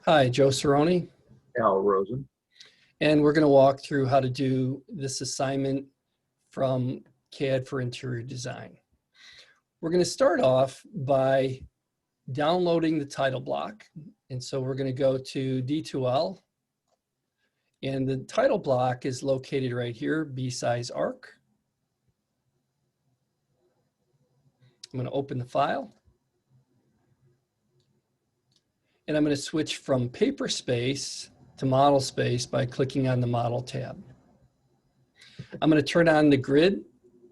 Hi, Joe Cerrone, Al Rosen. and we're going to walk through how to do this assignment from CAD for interior design. We're going to start off by downloading the title block. And so we're going to go to D2L, and the title block is located right here, B-size arc. I'm going to open the file. And I'm going to switch from paper space to model space by clicking on the model tab. I'm going to turn on the grid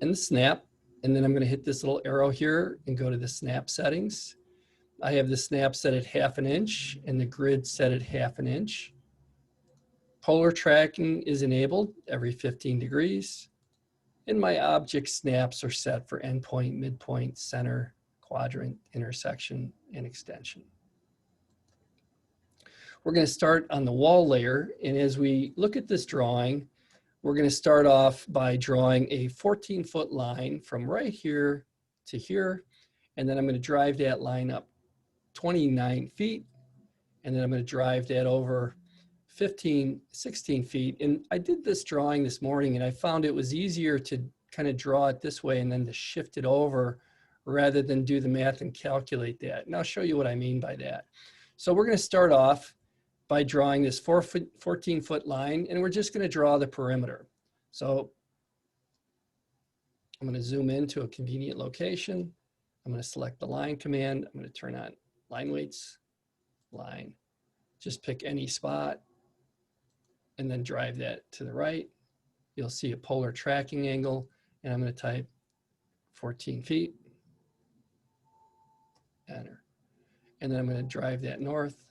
and the snap, and then I'm going to hit this little arrow here and go to the snap settings. I have the snap set at 1/2 inch and the grid set at 1/2 inch. Polar tracking is enabled every 15 degrees. And my object snaps are set for endpoint, midpoint, center, quadrant, intersection, and extension. We're going to start on the wall layer, and as we look at this drawing, we're going to start off by drawing a 14-foot line from right here to here, and then I'm going to drive that line up 29 feet, and then I'm going to drive that over 16 feet. And I did this drawing this morning, and I found it was easier to kind of draw it this way and then to shift it over rather than do the math and calculate that. And I'll show you what I mean by that. So we're going to start off by drawing this 14-foot line, and we're just going to draw the perimeter. So I'm going to zoom into a convenient location. I'm going to select the line command. I'm going to turn on line weights, line. Just pick any spot and then drive that to the right. You'll see a polar tracking angle, and I'm going to type 14 feet, enter. And then I'm going to drive that north,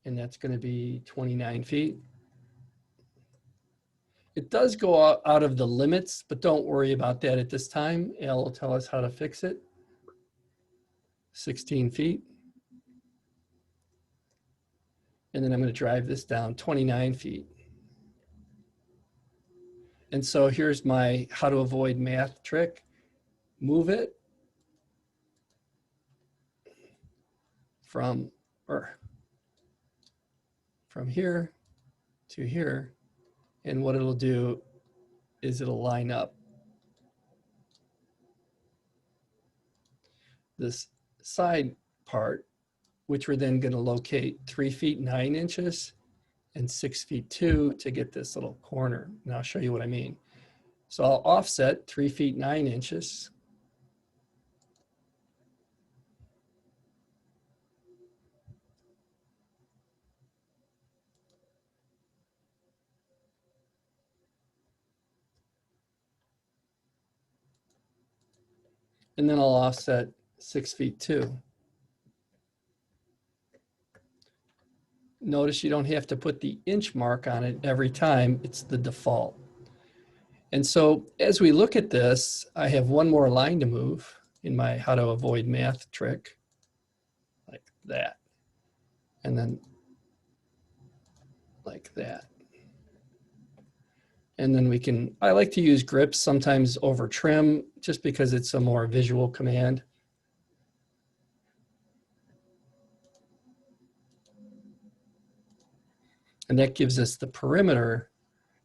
and that's going to be 29 feet. It does go out of the limits, but don't worry about that at this time. Al will tell us how to fix it. 16 feet. And then I'm going to drive this down 29 feet. And so here's my how to avoid math trick. Move it from here to here. And what it'll do is it'll line up this side part, which we're then going to locate 3 feet 9 inches and 6 feet 2 to get this little corner. And I'll show you what I mean. So I'll offset 3 feet 9 inches. And then I'll offset 6 feet 2. Notice you don't have to put the inch mark on it every time, it's the default. And so as we look at this, I have one more line to move in my how to avoid math trick, like that. And then like that. And then we can, I like to use grips sometimes over trim just because it's a more visual command. And that gives us the perimeter.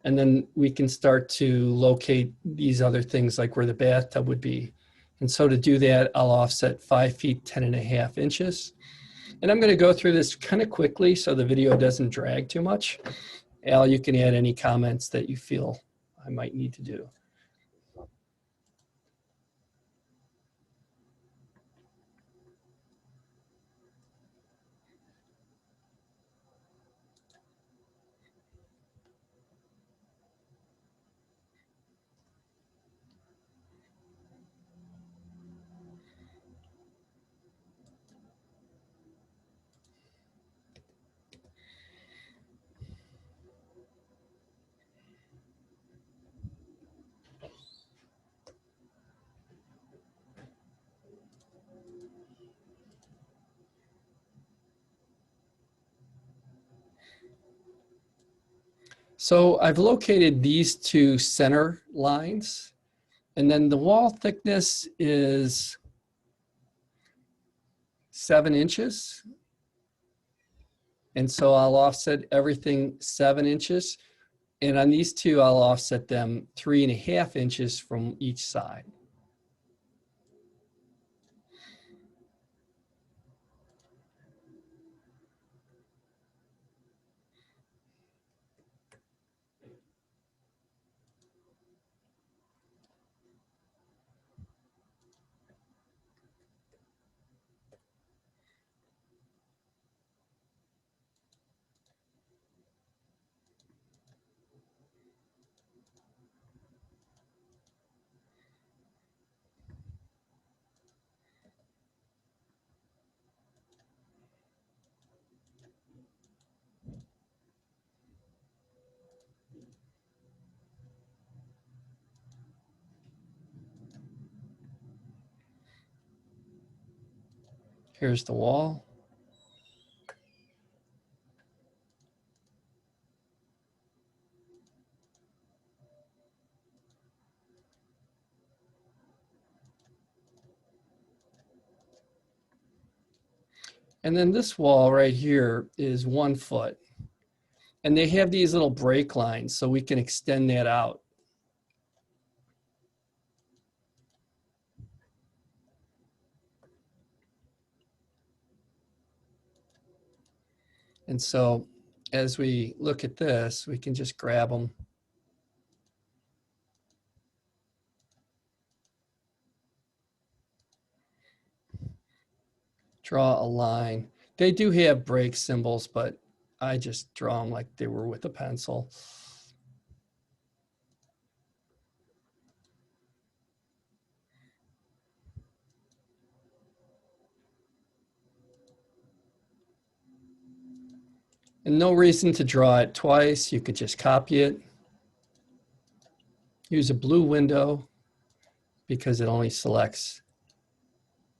And then we can start to locate these other things like where the bathtub would be. And so to do that, I'll offset 5 feet 10.5 inches. And I'm going to go through this kind of quickly so the video doesn't drag too much. Al, you can add any comments that you feel I might need to do. So I've located these two center lines, and then the wall thickness is 7 inches. And so I'll offset everything 7 inches. And on these two, I'll offset them 3.5 inches from each side. Here's the wall. And then this wall right here is 1 foot. And they have these little break lines, so we can extend that out. And so as we look at this, we can just grab them. Draw a line. They do have break symbols, but I just draw them like they were with a pencil. And no reason to draw it twice. You could just copy it. Use a blue window because it only selects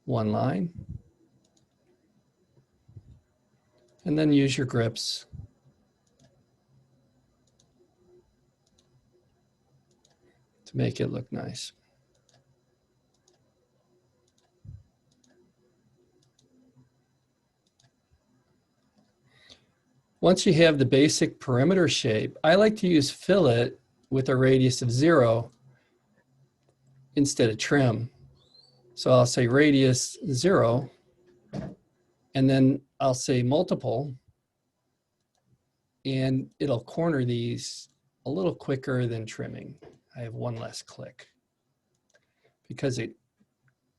1 line. And then use your grips. To make it look nice. Once you have the basic perimeter shape, I like to use fillet with a radius of 0 instead of trim. So I'll say radius 0, and then I'll say multiple, and it'll corner these a little quicker than trimming. I have 1 less click because it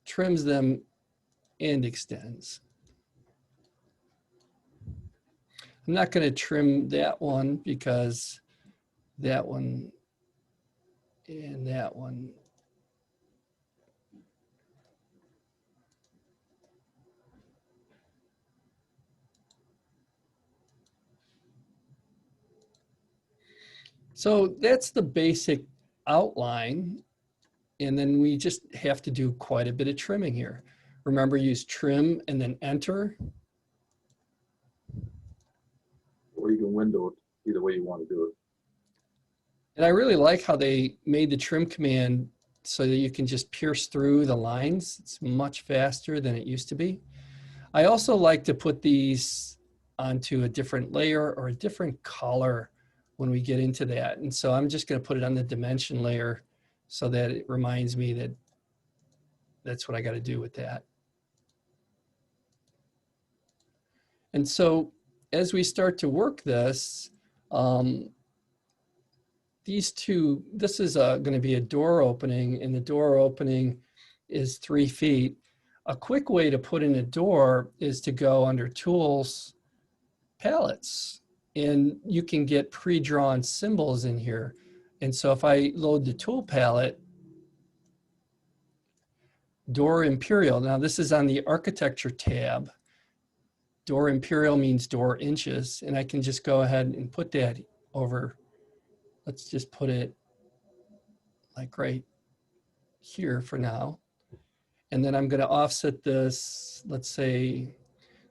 trims them and extends. I'm not going to trim that one because that one and that one. So that's the basic outline. And then we just have to do quite a bit of trimming here. Remember, use trim and then enter. Or you can window it either way you want to do it. And I really like how they made the trim command so that you can just pierce through the lines. It's much faster than it used to be. I also like to put these onto a different layer or a different color when we get into that. And so I'm just going to put it on the dimension layer so that it reminds me that that's what I got to do with that. And so as we start to work this, these two, this is going to be a door opening, and the door opening is 3 feet. A quick way to put in a door is to go under Tools, Palettes, and you can get pre-drawn symbols in here. And so if I load the tool palette, Door Imperial, now this is on the Architecture tab. Door Imperial means door inches, and I can just go ahead and put that over. Let's just put it like right here for now. And then I'm going to offset this. Let's say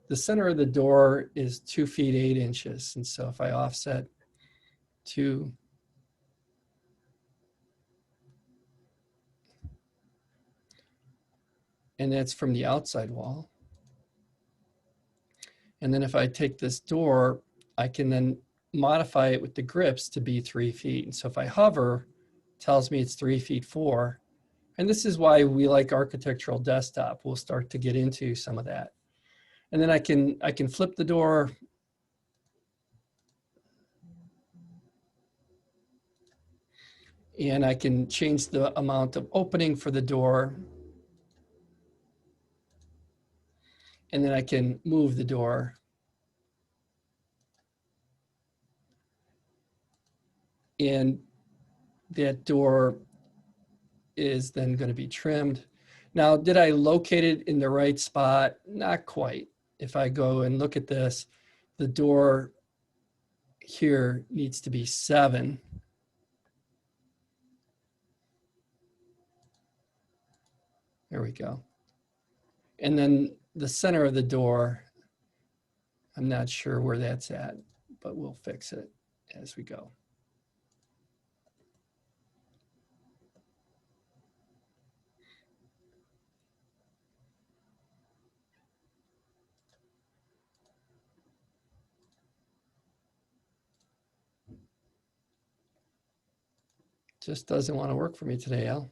the center of the door is 2 feet 8 inches. And so if I offset 2, and that's from the outside wall. And then if I take this door, I can then modify it with the grips to be 3 feet. And so if I hover, it tells me it's 3 feet 4. And this is why we like Architectural Desktop. We'll start to get into some of that. And then I can flip the door. And I can change the amount of opening for the door. And then I can move the door. And that door is then going to be trimmed. Now, did I locate it in the right spot? Not quite. If I go and look at this, the door here needs to be 7. There we go. And then the center of the door, I'm not sure where that's at, but we'll fix it as we go. Just doesn't want to work for me today, Al.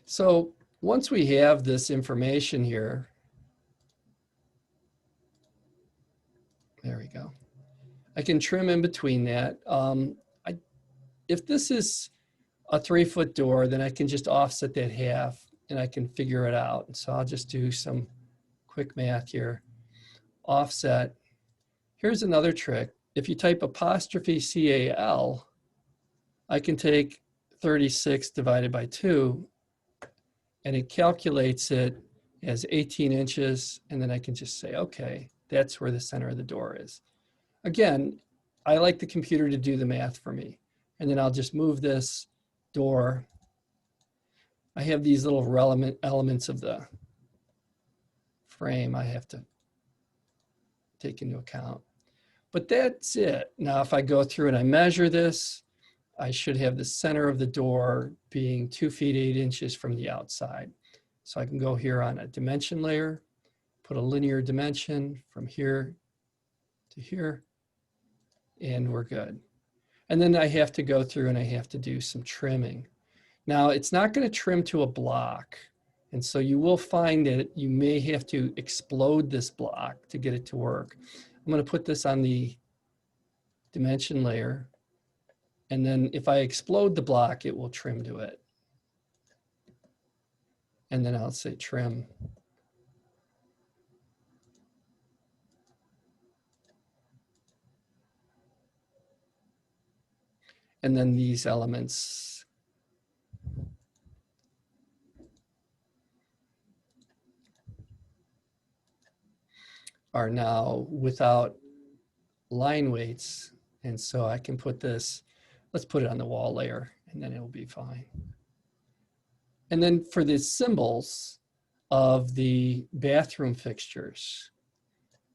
So once we have this information here, there we go. I can trim in between that. If this is a 3-foot door, then I can just offset that half and I can figure it out. And so I'll just do some quick math here. Offset. Here's another trick. If you type apostrophe CAL, I can take 36 divided by 2 and it calculates it as 18 inches. And then I can just say, okay, that's where the center of the door is. Again, I like the computer to do the math for me. And then I'll just move this door. I have these little elements of the frame I have to take into account. But that's it. Now, if I go through and I measure this, I should have the center of the door being 2 feet 8 inches from the outside. So I can go here on a dimension layer, put a linear dimension from here to here, and we're good. And then I have to go through and I have to do some trimming. Now, it's not going to trim to a block. And so you will find that you may have to explode this block to get it to work. I'm going to put this on the dimension layer. And then if I explode the block, it will trim to it. And then I'll say trim. And then these elements are now without line weights. And so I can put this, let's put it on the wall layer, and then it'll be fine. And then for the symbols of the bathroom fixtures,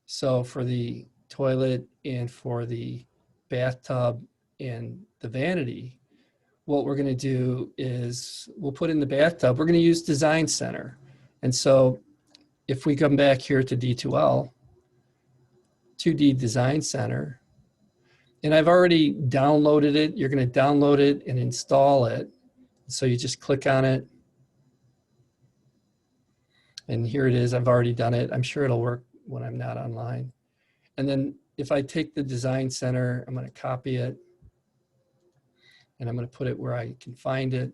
so for the toilet and for the bathtub and the vanity, what we're going to do is we'll put in the bathtub, we're going to use Design Center. And so if we come back here to D2L, 2D Design Center, and I've already downloaded it. You're going to download it and install it. So you just click on it. And here it is. I've already done it. I'm sure it'll work when I'm not online. And then if I take the Design Center, I'm going to copy it. And I'm going to put it where I can find it.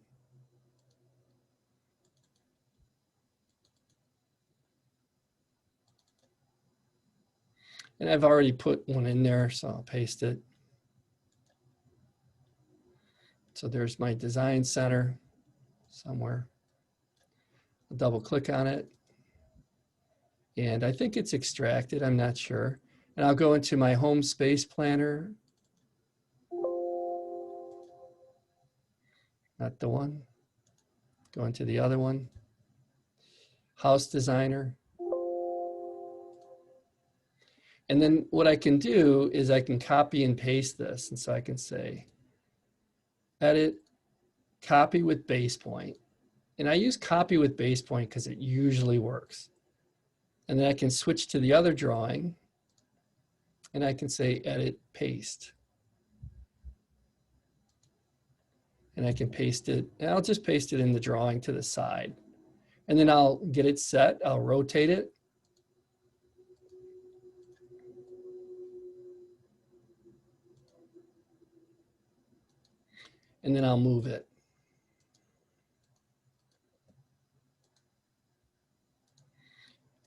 And I've already put one in there, so I'll paste it. So there's my Design Center somewhere. I'll double click on it. And I think it's extracted, I'm not sure. And I'll go into my home space planner. Not the one. Go into the other one. House designer. And then what I can do is I can copy and paste this. And so I can say, edit, copy with base point. And I use copy with base point because it usually works. And then I can switch to the other drawing and I can say edit, paste. And I can paste it, and I'll just paste it in the drawing to the side. And then I'll get it set, I'll rotate it. And then I'll move it.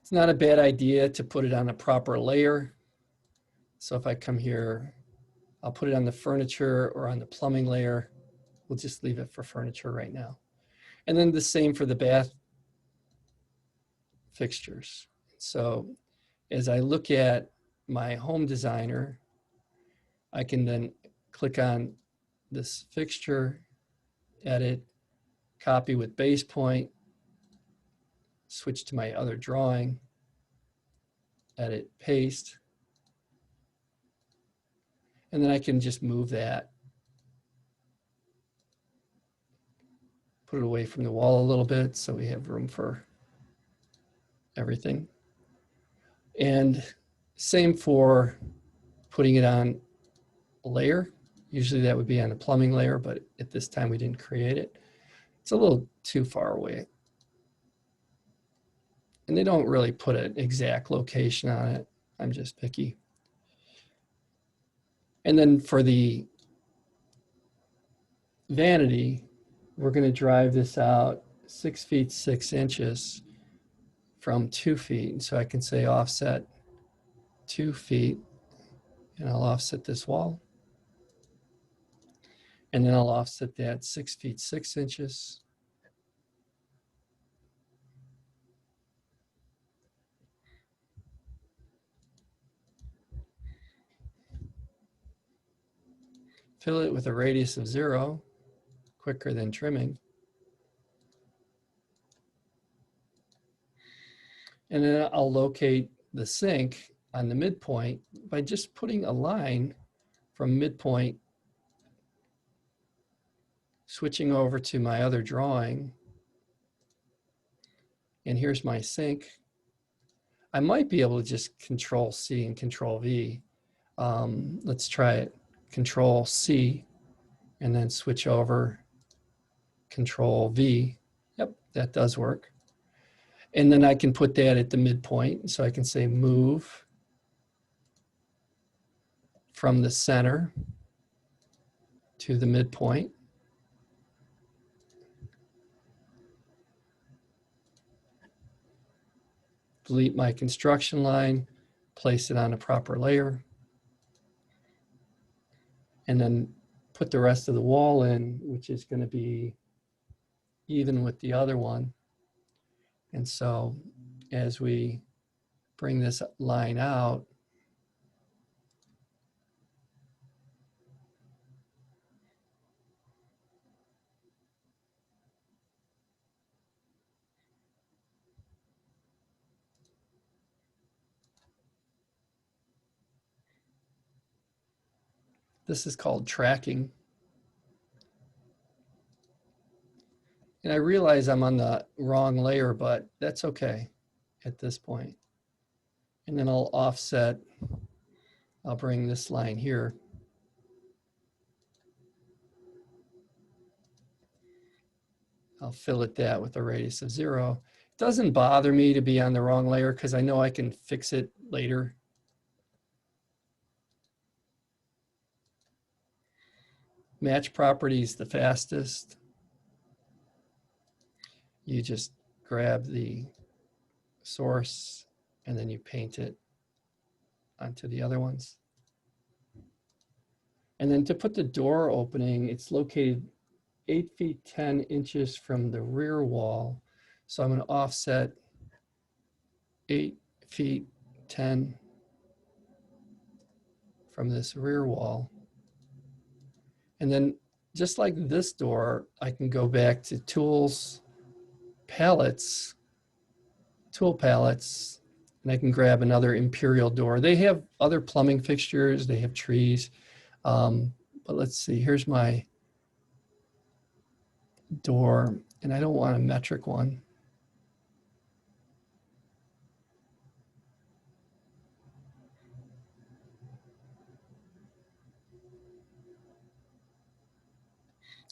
It's not a bad idea to put it on a proper layer. So if I come here, I'll put it on the furniture or on the plumbing layer. We'll just leave it for furniture right now. And then the same for the bath fixtures. So as I look at my home designer, I can then click on this fixture, edit, copy with base point, switch to my other drawing, edit, paste, and then I can just move that, put it away from the wall a little bit so we have room for everything. And same for putting it on a layer. Usually that would be on a plumbing layer, but at this time we didn't create it. It's a little too far away. And they don't really put an exact location on it. I'm just picky. And then for the vanity, we're going to drive this out 6 feet 6 inches from 2 feet. So I can say offset 2 feet, and I'll offset this wall. And then I'll offset that 6 feet 6 inches. Fill it with a radius of 0, quicker than trimming. And then I'll locate the sink on the midpoint by just putting a line from midpoint, switching over to my other drawing. And here's my sink. I might be able to just Control C and Control V. Let's try it. Control C and then switch over, Control V. Yep, that does work. And then I can put that at the midpoint. So I can say move from the center to the midpoint. Delete my construction line, place it on a proper layer, and then put the rest of the wall in, which is going to be even with the other one. And so as we bring this line out, this is called tracking. And I realize I'm on the wrong layer, but that's okay at this point. And then I'll offset, I'll bring this line here. I'll fillet that with a radius of 0. It doesn't bother me to be on the wrong layer because I know I can fix it later. Match properties the fastest. You just grab the source and then you paint it onto the other ones. And then to put the door opening, it's located 8 feet 10 inches from the rear wall. So I'm going to offset 8 feet 10 from this rear wall. And then just like this door, I can go back to tools, palettes, tool palettes, and I can grab another imperial door. They have other plumbing fixtures, they have trees. But let's see, here's my door, and I don't want a metric one.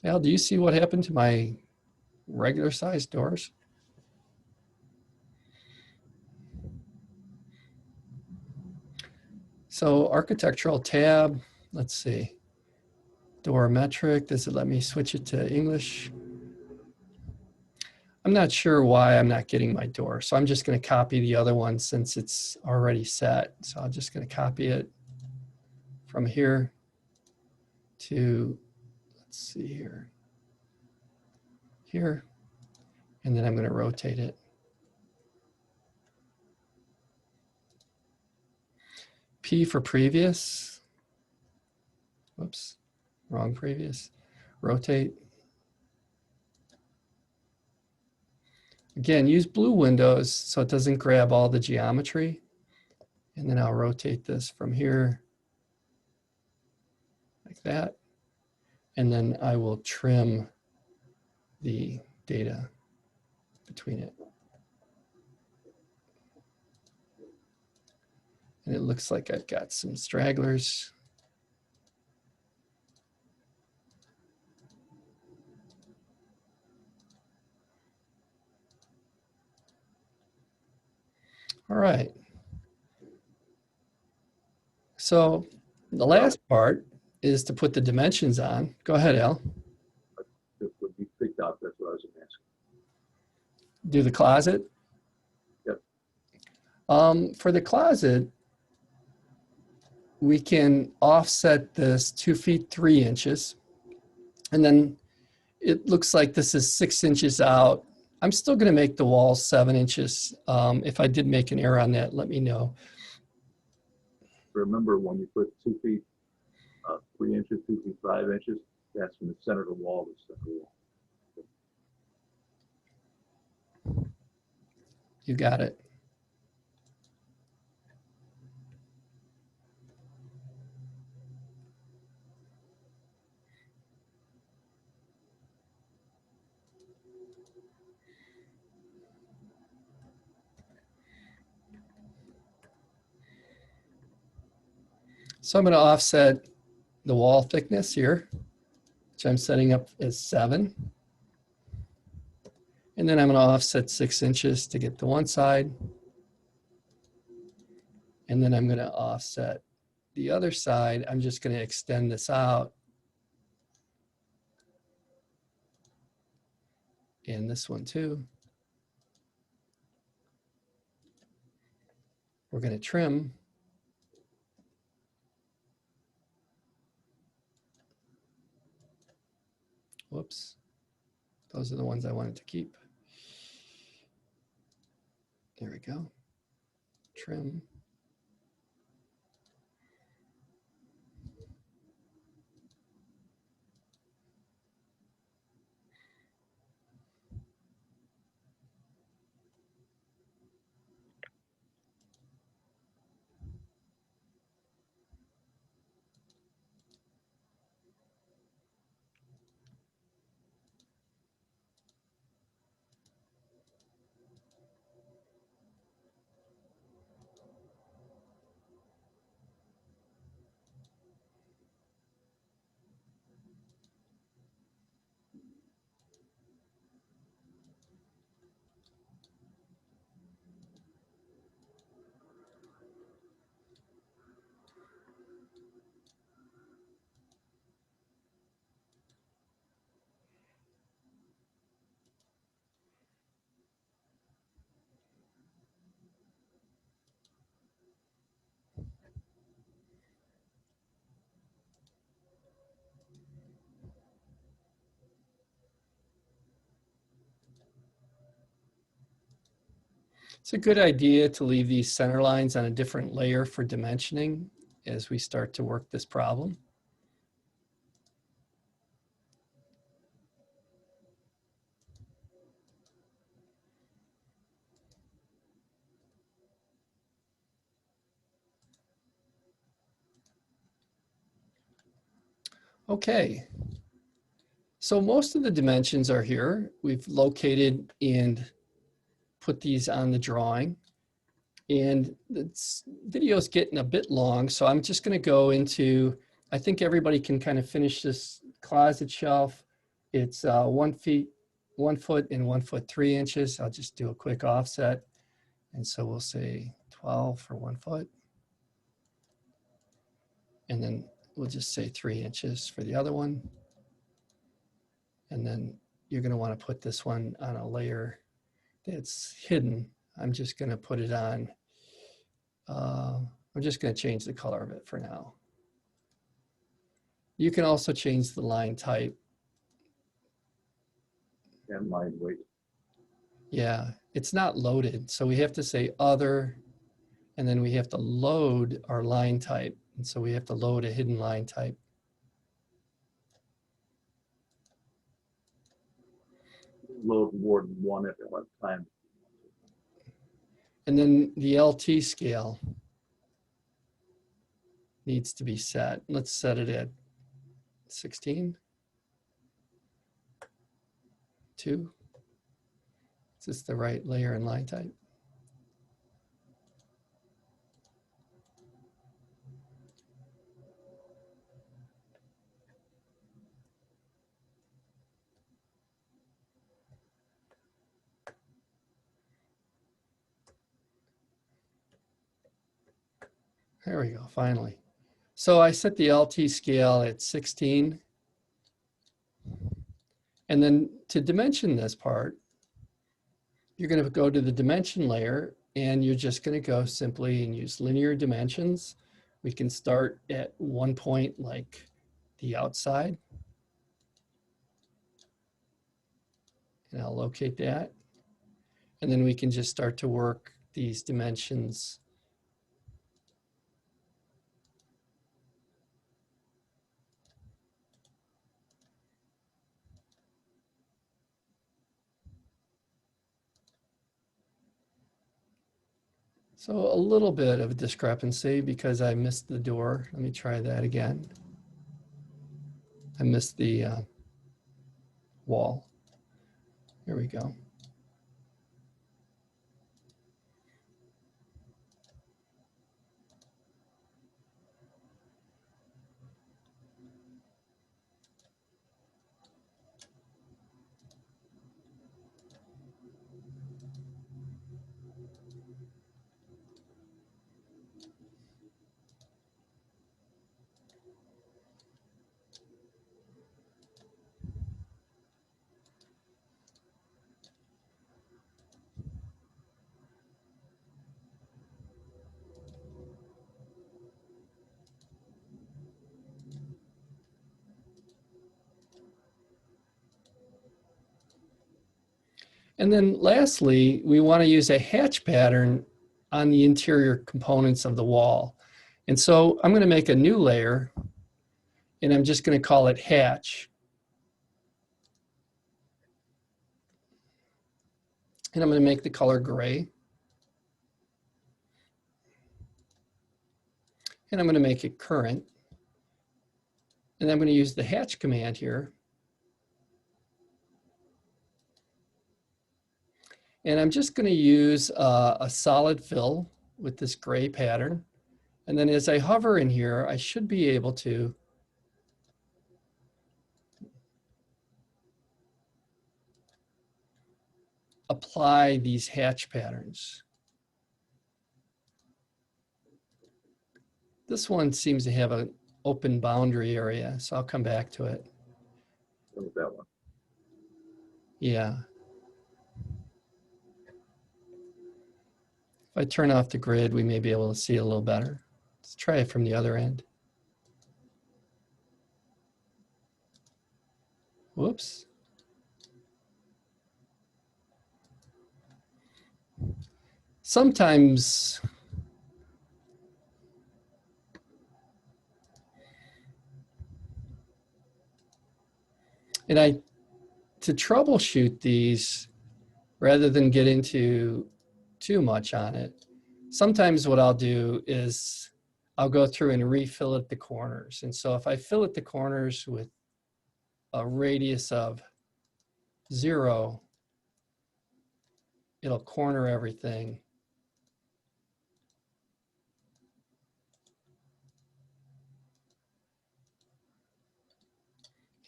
Al, do you see what happened to my regular sized doors? So architectural tab, let's see. Door metric, does it let me switch it to English? I'm not sure why I'm not getting my door. So I'm just going to copy the other one since it's already set. So I'm just going to copy it from here to, let's see here, and then I'm going to rotate it. P for previous. Whoops, wrong previous. Rotate. Again, use blue windows so it doesn't grab all the geometry. And then I'll rotate this from here like that. And then I will trim the data between it. And it looks like I've got some stragglers. All right. So the last part is to put the dimensions on. Go ahead, Al. It would be picked out, that's what I was asking. Do the closet. Yep. For the closet, we can offset this 2 feet 3 inches. And then it looks like this is 6 inches out. I'm still going to make the wall 7 inches. If I did make an error on that, let me know. Remember when you put 2 feet 3 inches, 2 feet 5 inches, that's from the center of the wall to the center of the wall. You got it. So I'm going to offset the wall thickness here, which I'm setting up as 7. And then I'm going to offset 6 inches to get to one side. And then I'm going to offset the other side. I'm just going to extend this out. And this one too. We're going to trim. Whoops. Those are the ones I wanted to keep. There we go. Trim. It's a good idea to leave these center lines on a different layer for dimensioning as we start to work this problem. Okay. So most of the dimensions are here. We've located and put these on the drawing. And this video is getting a bit long, so I'm just going to go into, I think everybody can kind of finish this closet shelf. It's 1 foot and 1 foot 3 inches. I'll just do a quick offset. And so we'll say 12 for 1 foot. And then we'll just say 3 inches for the other one. And then you're going to want to put this one on a layer that's hidden. I'm just going to put it on. I'm just going to change the color of it for now. You can also change the line type. And line weight. Yeah, it's not loaded. So we have to say other, and then we have to load our line type. And so we have to load a hidden line type. Load more than one at one time. And then the LT scale needs to be set. Let's set it at 16. 2. Is this the right layer and line type? There we go, finally. So I set the LT scale at 16. And then to dimension this part, you're going to go to the dimension layer and you're just going to go simply and use linear dimensions. We can start at 1 point like the outside. And I'll locate that. And then we can just start to work these dimensions. So a little bit of a discrepancy because I missed the door. Let me try that again. I missed the wall. Here we go. And then lastly, we want to use a hatch pattern on the interior components of the wall. And so I'm going to make a new layer and I'm just going to call it hatch. And I'm going to make the color gray. And I'm going to make it current. And I'm going to use the hatch command here. And I'm just going to use a solid fill with this gray pattern. And then as I hover in here, I should be able to apply these hatch patterns. This one seems to have an open boundary area, so I'll come back to it. What was that one? Yeah. If I turn off the grid, we may be able to see it a little better. Let's try it from the other end. Whoops. Sometimes to troubleshoot these, rather than get into too much on it, sometimes what I'll do is I'll go through and refill at the corners. And so if I fill at the corners with a radius of 0, it'll corner everything.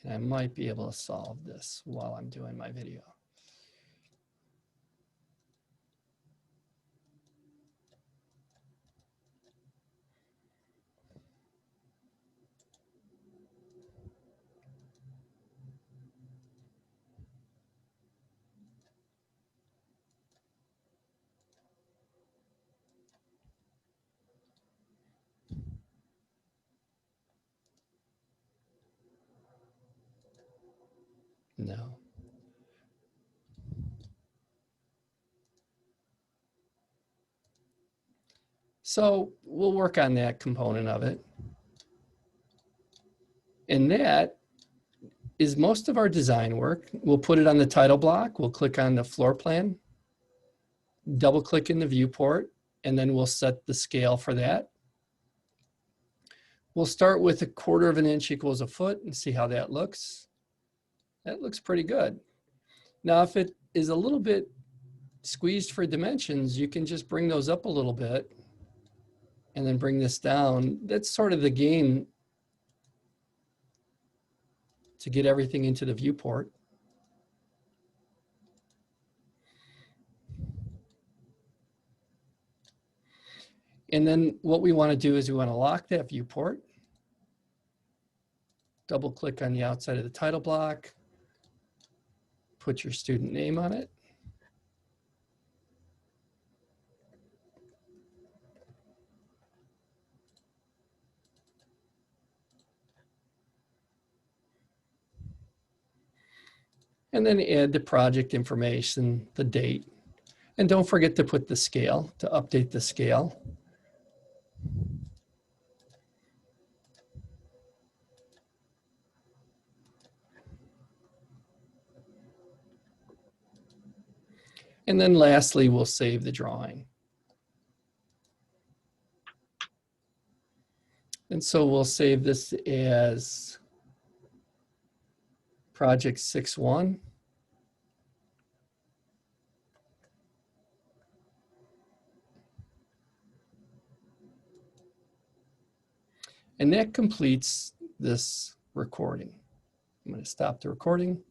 And I might be able to solve this while I'm doing my video. No. So we'll work on that component of it. And that is most of our design work. We'll put it on the title block. We'll click on the floor plan, double click in the viewport, and then we'll set the scale for that. We'll start with 1/4 of an inch equals a foot and see how that looks. That looks pretty good. Now, if it is a little bit squeezed for dimensions, you can just bring those up a little bit and then bring this down. That's sort of the game to get everything into the viewport. And then what we want to do is we want to lock that viewport. Double click on the outside of the title block. Put your student name on it. And then add the project information, the date. And don't forget to put the scale, to update the scale. And then lastly, we'll save the drawing. And so we'll save this as project 6.1. And that completes this recording. I'm going to stop the recording.